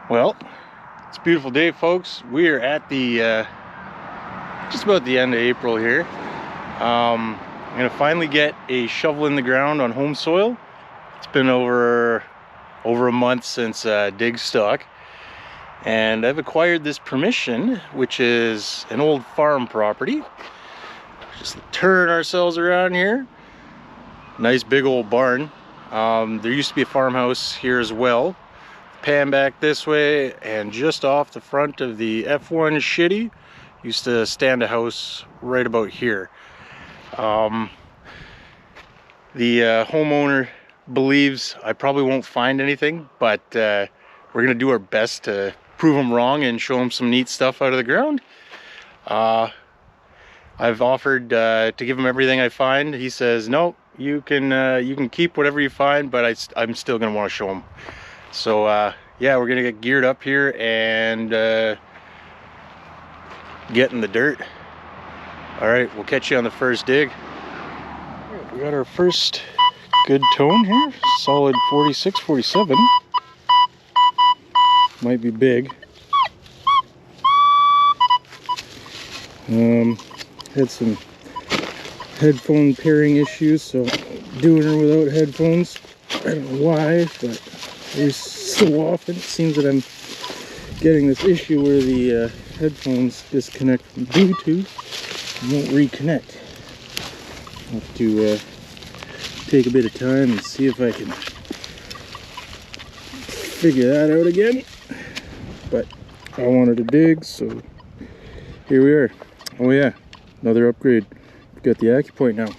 Well, it's a beautiful day, folks. We are at the just about the end of April here. I'm gonna finally get a shovel in the ground on home soil. It's been over a month since dig stock, and I've acquired this permission, which is an old farm property. Just turn ourselves around here. Nice big old barn. There used to be a farmhouse here as well. Pan back this way, and just off the front of the F1 shitty used to stand a house right about here. The homeowner believes I probably won't find anything, but we're gonna do our best to prove him wrong and show him some neat stuff out of the ground. I've offered to give him everything I find. He says no, you can keep whatever you find, but I'm still gonna want to show him. So yeah, we're gonna get geared up here and get in the dirt. All right, we'll catch you on the first dig. We got our first good tone here, solid 46, 47. Might be big. Had some headphone pairing issues, so doing her without headphones. I don't know why, but every so often it seems that I'm getting this issue where the headphones disconnect from Bluetooth and won't reconnect. I'll have to take a bit of time and see if I can figure that out again. But I wanted to dig, so here we are. Oh yeah, another upgrade. We've got the AccuPoint now.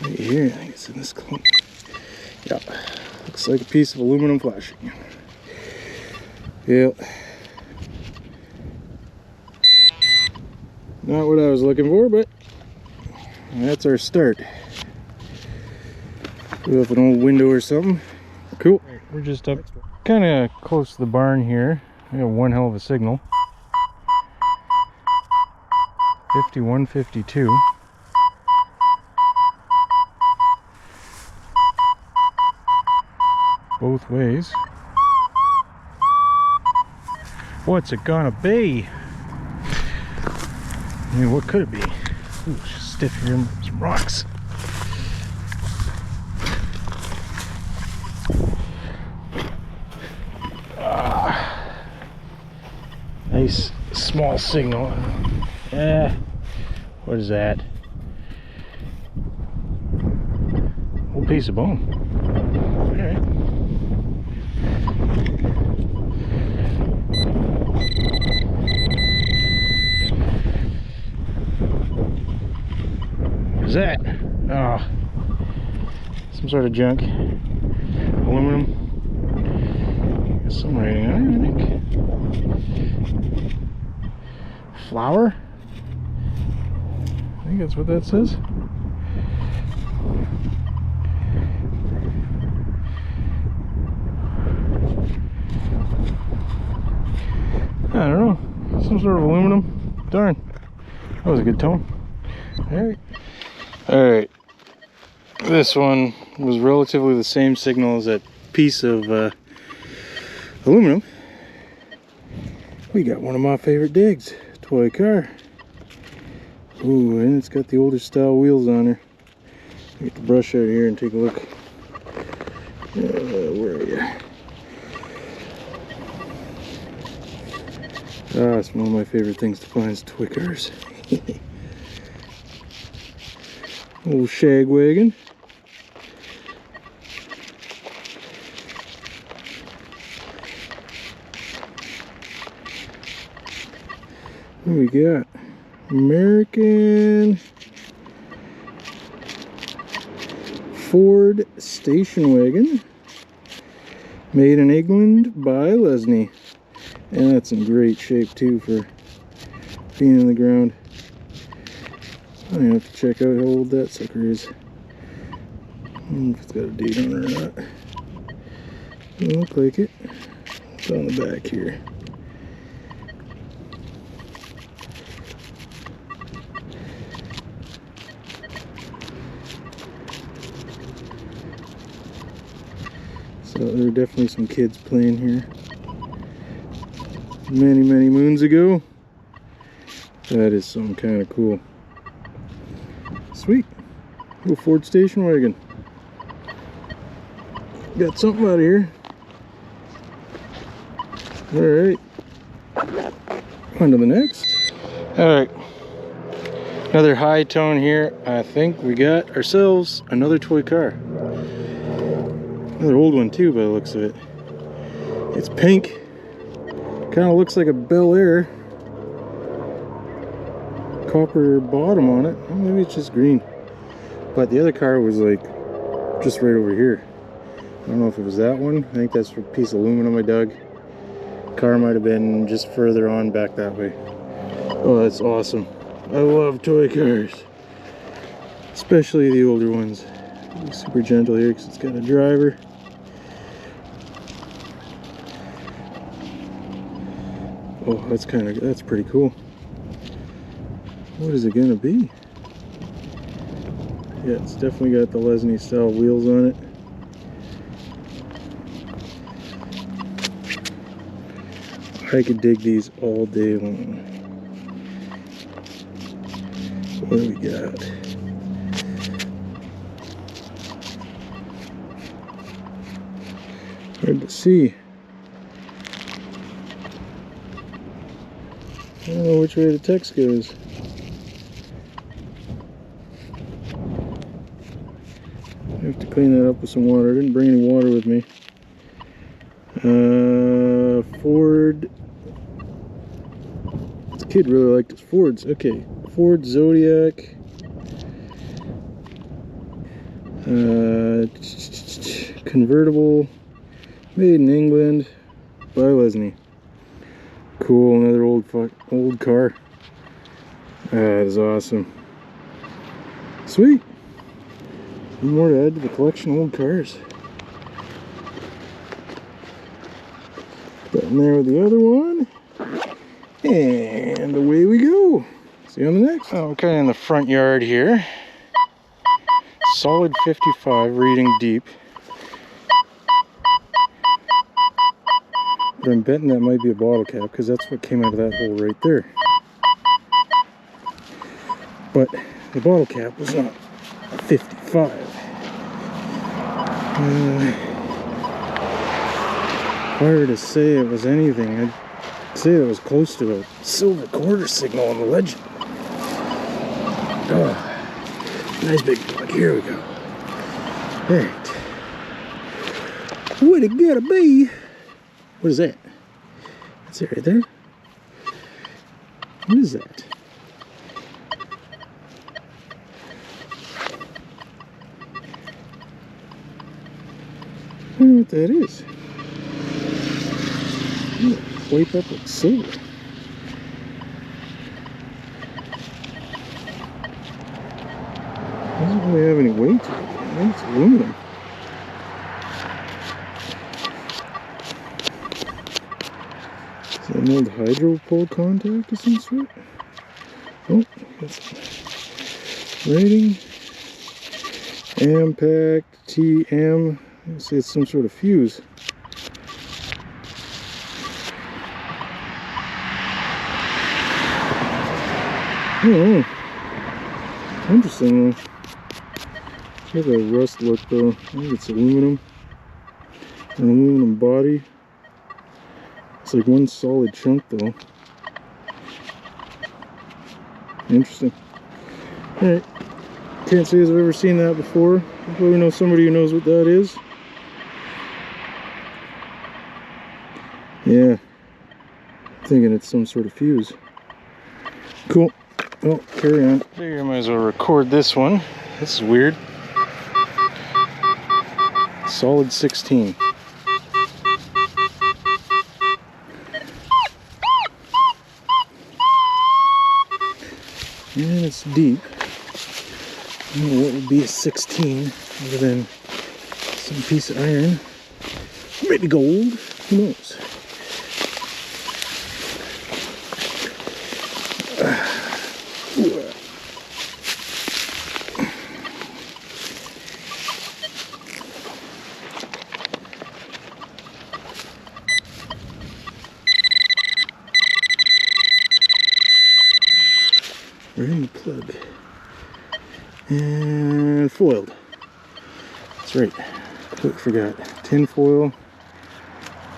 Right here, I think it's in this clump. Yeah, looks like a piece of aluminum flashing. Yep. Not what I was looking for, but that's our start. Put up an old window or something. Cool. We're just up kind of close to the barn here. We got one hell of a signal. 51, 52. Both ways. What's it gonna be? I mean, what could it be? Ooh, stiff here in some rocks. Nice small signal. What is that? Whole piece of bone. Alright. What is that? Oh, some sort of junk. Aluminum. Got some writing on it, I think. Flour? I think that's what that says. I don't know. Some sort of aluminum. Darn. That was a good tone. Alright. Alright. This one was relatively the same signal as that piece of aluminum. We got one of my favorite digs. Toy car. Ooh, and it's got the older style wheels on her. Get the brush out here and take a look. Where are you? Ah, it's one of my favorite things to find is toy cars. Old shag wagon. What do we got? American Ford station wagon, made in England by Lesney, and that's in great shape too for being in the ground. I'm gonna have to check out how old that sucker is. I don't know if it's got a date on it or not. Doesn't look like it. It's on the back here. So there are definitely some kids playing here. Many moons ago. That is some kind of cool. Sweet. Little Ford station wagon. Got something out of here. Alright. On to the next. Alright. Another high tone here. I think we got ourselves another toy car. Another old one too by the looks of it. It's pink. Kind of looks like a Bel Air. Copper bottom on it. Or maybe it's just green. But the other car was like just right over here. I don't know if it was that one. I think that's a piece of aluminum I dug. Car might have been just further on back that way. Oh, that's awesome. I love toy cars. Especially the older ones. It's super gentle here because it's got a driver. Oh, that's pretty cool. What is it gonna be? Yeah, it's definitely got the Lesney style wheels on it. I could dig these all day long. What do we got? Hard to see. I don't know which way the text goes. I have to clean that up with some water. I didn't bring any water with me. Ford. This kid really liked his Fords. Okay, Ford Zodiac. Convertible. Made in England by Lesney. Cool, another old car. That is awesome. Sweet. More to add to the collection of old cars. Put in there with the other one. And away we go. See you on the next. Okay, in the front yard here. Solid 55, reading deep. But I'm betting that might be a bottle cap because that's what came out of that hole right there. But the bottle cap was not 55. If I were to say it was anything, I'd say it was close to a silver quarter signal on the legend. Oh, nice big plug. Here we go. Alright. What it gotta be? What is that? That's it right there. What is that? I don't know what that is. Wipe up with silver. Doesn't really have any weight to it. I think it's aluminum. Is that an old hydro pole contact of some sort? Oh, that's rating. Ampact TM. Let's say it's some sort of fuse. Oh, interesting though. It's got a rust look though. I think it's aluminum. An aluminum body. It's like one solid chunk though. Interesting. Alright. Can't say as I've ever seen that before. I probably know somebody who knows what that is. Yeah. I'm thinking it's some sort of fuse. Cool. Well, carry on. Figure I might as well record this one. This is weird. Solid 16. And it's deep. I don't know what would be a 16 other than some piece of iron. Maybe gold. Who knows? Plug. And foiled. That's right. Quick forgot. Tin foil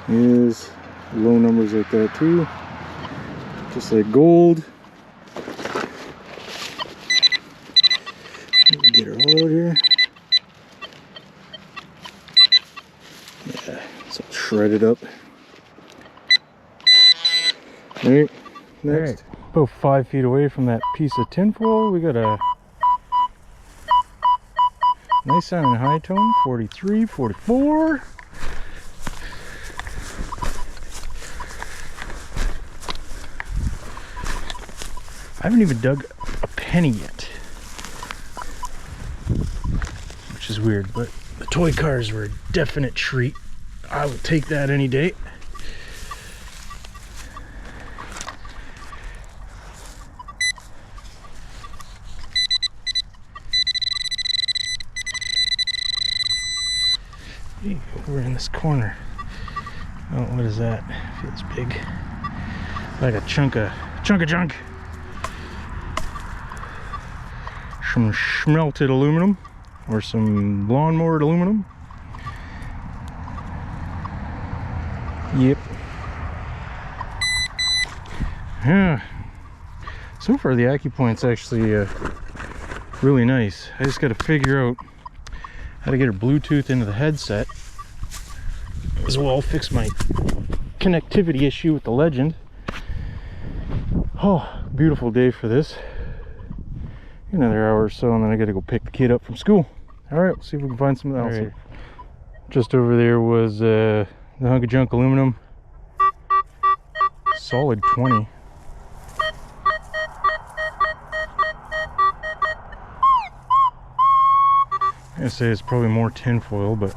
is low numbers like that too. Just like gold. Get her all out here. Yeah, it's all shredded up. Alright, next. About 5 feet away from that piece of tinfoil, we got a nice sounding high tone, 43, 44. I haven't even dug a penny yet, which is weird, but the toy cars were a definite treat. I will take that any day. Over in this corner. Oh, what is that? Feels big. Like a chunk of junk. Some smelted aluminum or some lawnmowered aluminum. Yep. Yeah. So far the acupoint's actually really nice. I just got to figure out how to get her Bluetooth into the headset, as well fix my connectivity issue with the Legend. Oh, beautiful day for this. Another hour or so and then I gotta go pick the kid up from school. Alright, we'll see if we can find something else. Right. Just over there was the hunk of junk aluminum. Solid 20. I say it's probably more tinfoil, but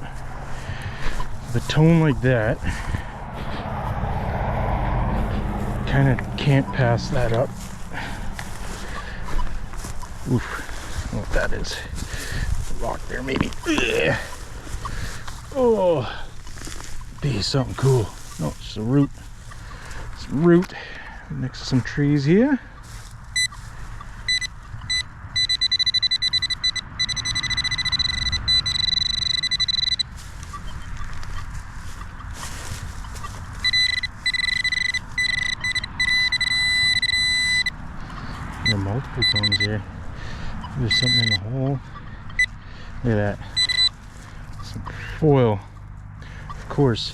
the tone like that kind of can't pass that up. Oof, I don't know what that is. Rock there maybe. Ugh. Oh, be something cool. No, it's just a root. It's a root next to some trees here. There are multiple tones here. There's something in the hole. Look at that. Some foil. Of course.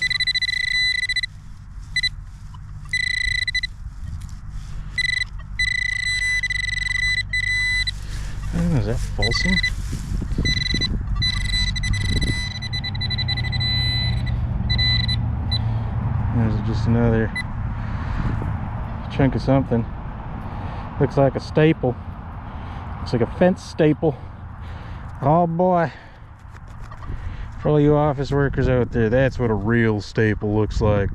I don't know, is that falsing? There's just another chunk of something. Looks like a staple. Looks like a fence staple. Oh boy. For all you office workers out there, that's what a real staple looks like.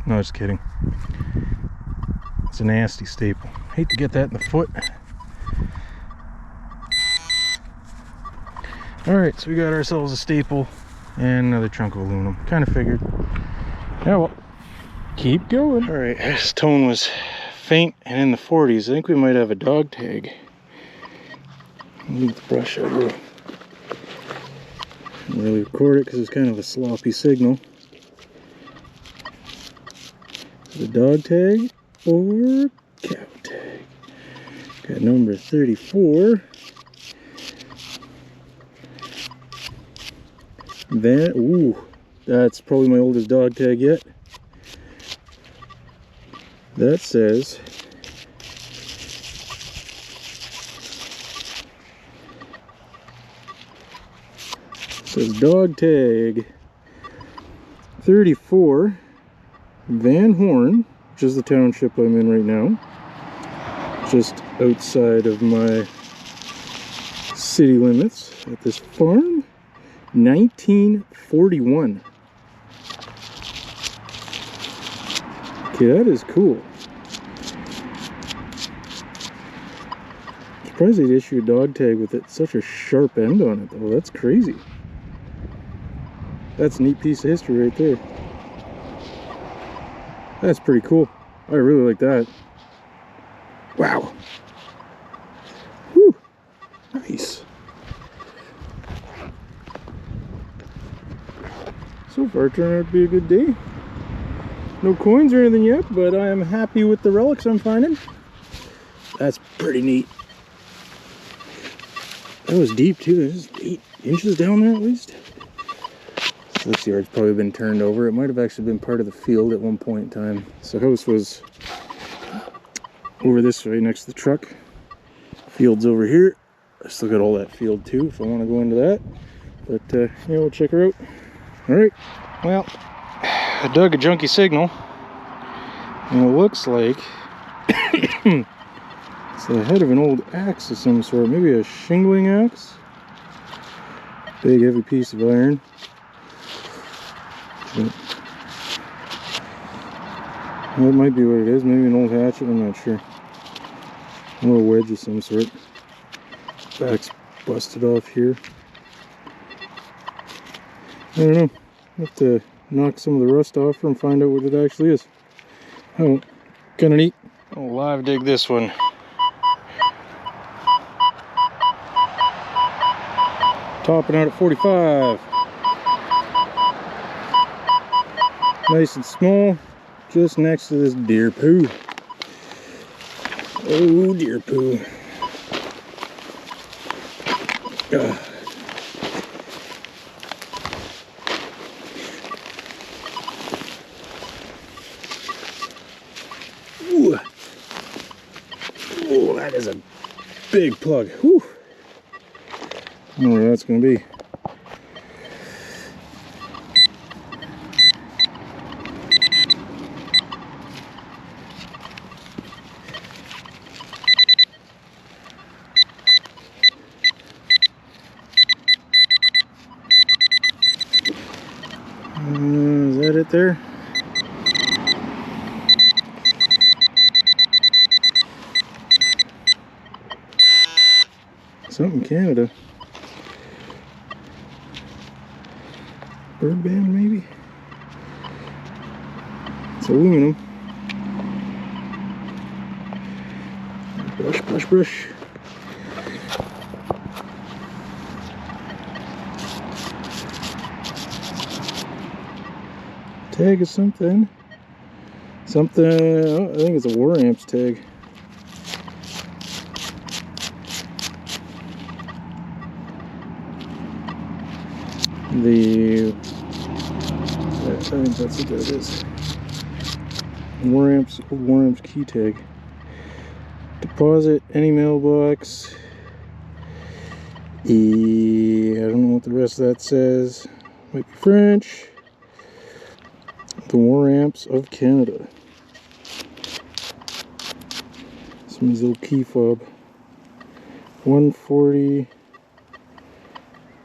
No, just kidding. It's a nasty staple. Hate to get that in the foot. Alright, so we got ourselves a staple and another chunk of aluminum. Kind of figured. Yeah, well, keep going. Alright, this tone was faint and in the 40s. I think we might have a dog tag. Need the brush out here. Didn't really record it because it's kind of a sloppy signal. Is it a dog tag or cow tag? Got number 34. Then, ooh, that's probably my oldest dog tag yet. That says dog tag 34 Van Horn, which is the township I'm in right now, just outside of my city limits at this farm. 1941. Okay, that is cool. Surprised they'd issue a dog tag with it such a sharp end on it though. That's crazy. That's a neat piece of history right there. That's pretty cool. I really like that. Wow. Nice. So far turned out to be a good day. No coins or anything yet, but I am happy with the relics I'm finding. That's pretty neat. That was deep too. There's 8 inches down there at least. So this yard's probably been turned over. It might have actually been part of the field at one point in time. So the house was over this way next to the truck. Field's over here. I still got all that field too if I want to go into that. But yeah, we'll check her out. Alright, well, I dug a junky signal, and it looks like it's the head of an old axe of some sort, maybe a shingling axe. Big heavy piece of iron. But that might be what it is, maybe an old hatchet, I'm not sure. A little wedge of some sort. Back's busted off here. I don't know. I'll have to knock some of the rust off her and find out what it actually is. Oh, kind of neat. I'll live dig this one. Topping out at 45. Nice and small, just next to this deer poo. Oh, deer poo. Ugh. Ooh. Oh, that is a big plug. Whew. I don't know where that's going to be. Is that it there? Something Canada. Bird band maybe? It's aluminum. Brush, brush, brush. Tag is something. Something, oh, I think it's a War Amps tag. I think that's what that is. War Amps, old War Amps key tag. Deposit any mailbox. I don't know what the rest of that says. Might be French. The War Amps of Canada. Some little key fob. 140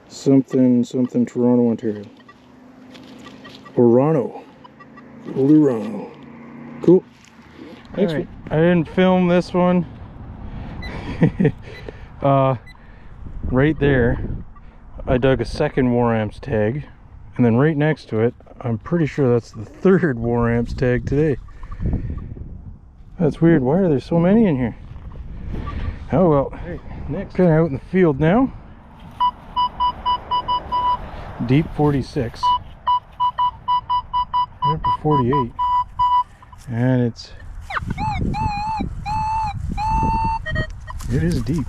something something Toronto, Ontario. Orano. Orano. Cool. Thanks. Right. I didn't film this one. Right there, I dug a second War Amps tag, and then right next to it, I'm pretty sure that's the third War Amps tag today. That's weird. Why are there so many in here? Oh well. Hey, next. Kind of out in the field now. Deep 46. Right up to 48. And it is deep.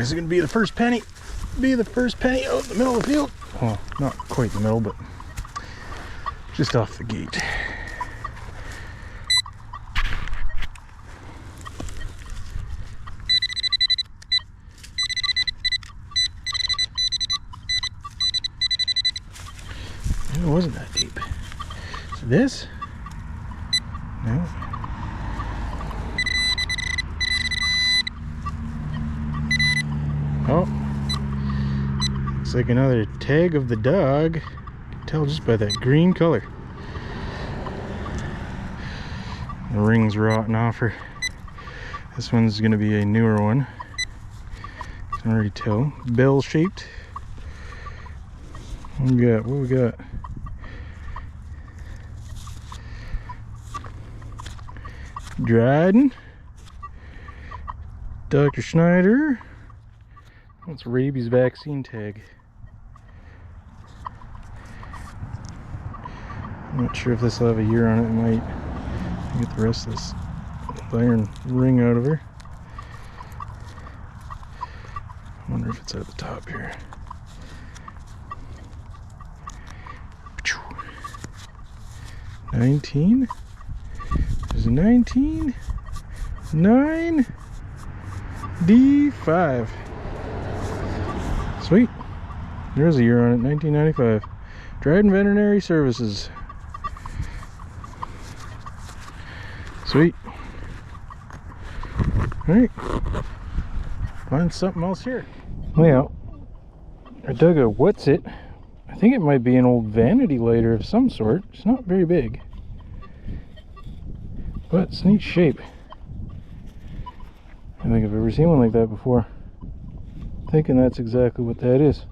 Is it going to be the first penny? Be the first penny out in the middle of the field? Well, not quite in the middle, but just off the gate. It wasn't that deep. So this? No. Oh, looks like another tag of the dog. You can tell just by that green color. The ring's rotten off her. This one's going to be a newer one. You can already tell. Bell shaped. What we got? Dryden, Dr. Schneider. That's rabies vaccine tag. I'm not sure if this will have a year on it. It might. Get the rest of this iron ring out of her. I wonder if it's at the top here. 19. There's a 19. 9. D5. Sweet. There's a year on it. 1995. Dryden Veterinary Services. Sweet. Alright. Find something else here. Well, I dug a what's it. I think it might be an old vanity lighter of some sort. It's not very big, but it's neat shape. I don't think I've ever seen one like that before. Thinking that's exactly what that is.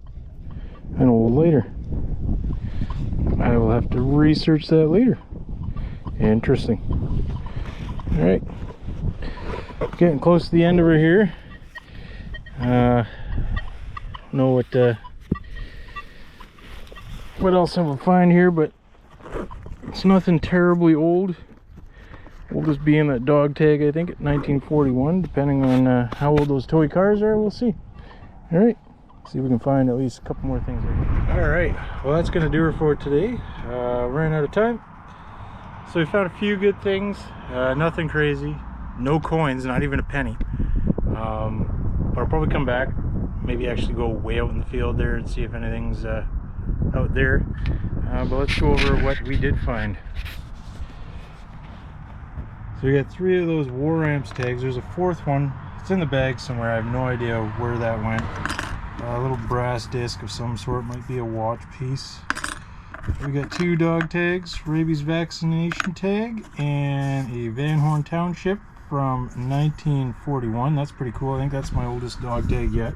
An old lighter. I will have to research that later. Interesting. Alright. Getting close to the end over here. Know what else I will find here, but it's nothing terribly old. Oldest being that dog tag, I think, at 1941, depending on how old those toy cars are. We'll see. All right, see if we can find at least a couple more things here. All right, well, that's gonna do it for today. Ran out of time, so we found a few good things. Nothing crazy, no coins, not even a penny. But I'll probably come back, maybe actually go way out in the field there and see if anything's out there. But let's go over what we did find. So we got 3 of those War Amps tags. There's a 4th one. It's in the bag somewhere. I have no idea where that went. A little brass disc of some sort. Might be a watch piece. We got 2 dog tags. Rabies vaccination tag and a Van Horn Township from 1941. That's pretty cool. I think that's my oldest dog tag yet.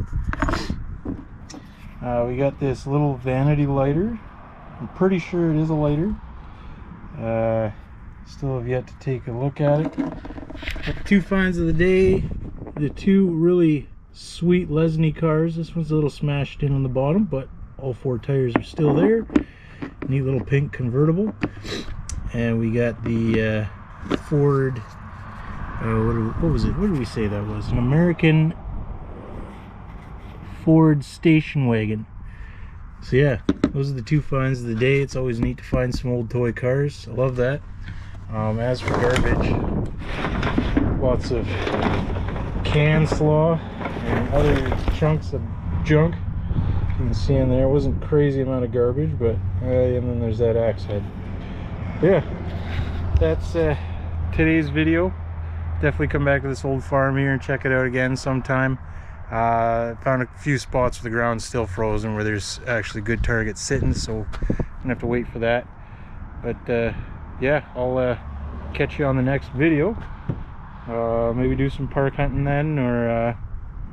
We got this little vanity lighter. I'm pretty sure it is a lighter. Still have yet to take a look at it. Got the 2 finds of the day. The 2 really sweet Lesney cars. This one's a little smashed in on the bottom, but all 4 tires are still there. Neat little pink convertible. And we got the Ford, what was it? What did we say that was? An American Ford station wagon. So yeah, those are the 2 finds of the day. It's always neat to find some old toy cars. I love that. As for garbage, lots of can slaw and other chunks of junk. You can see in there, it wasn't a crazy amount of garbage, but and then there's that axe head. But yeah, that's today's video. Definitely come back to this old farm here and check it out again sometime. Found a few spots where the ground's still frozen where there's actually good targets sitting, so I'm gonna have to wait for that. But yeah, I'll catch you on the next video. Maybe do some park hunting then, or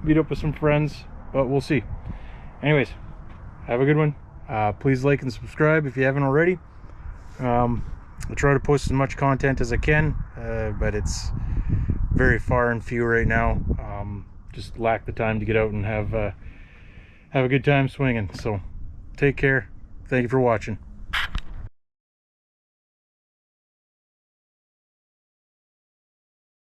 meet up with some friends, but we'll see. Anyways, have a good one. Please like and subscribe if you haven't already. I'll try to post as much content as I can, but it's very far and few right now. Just lack the time to get out and have a good time swinging. So take care. Thank you for watching.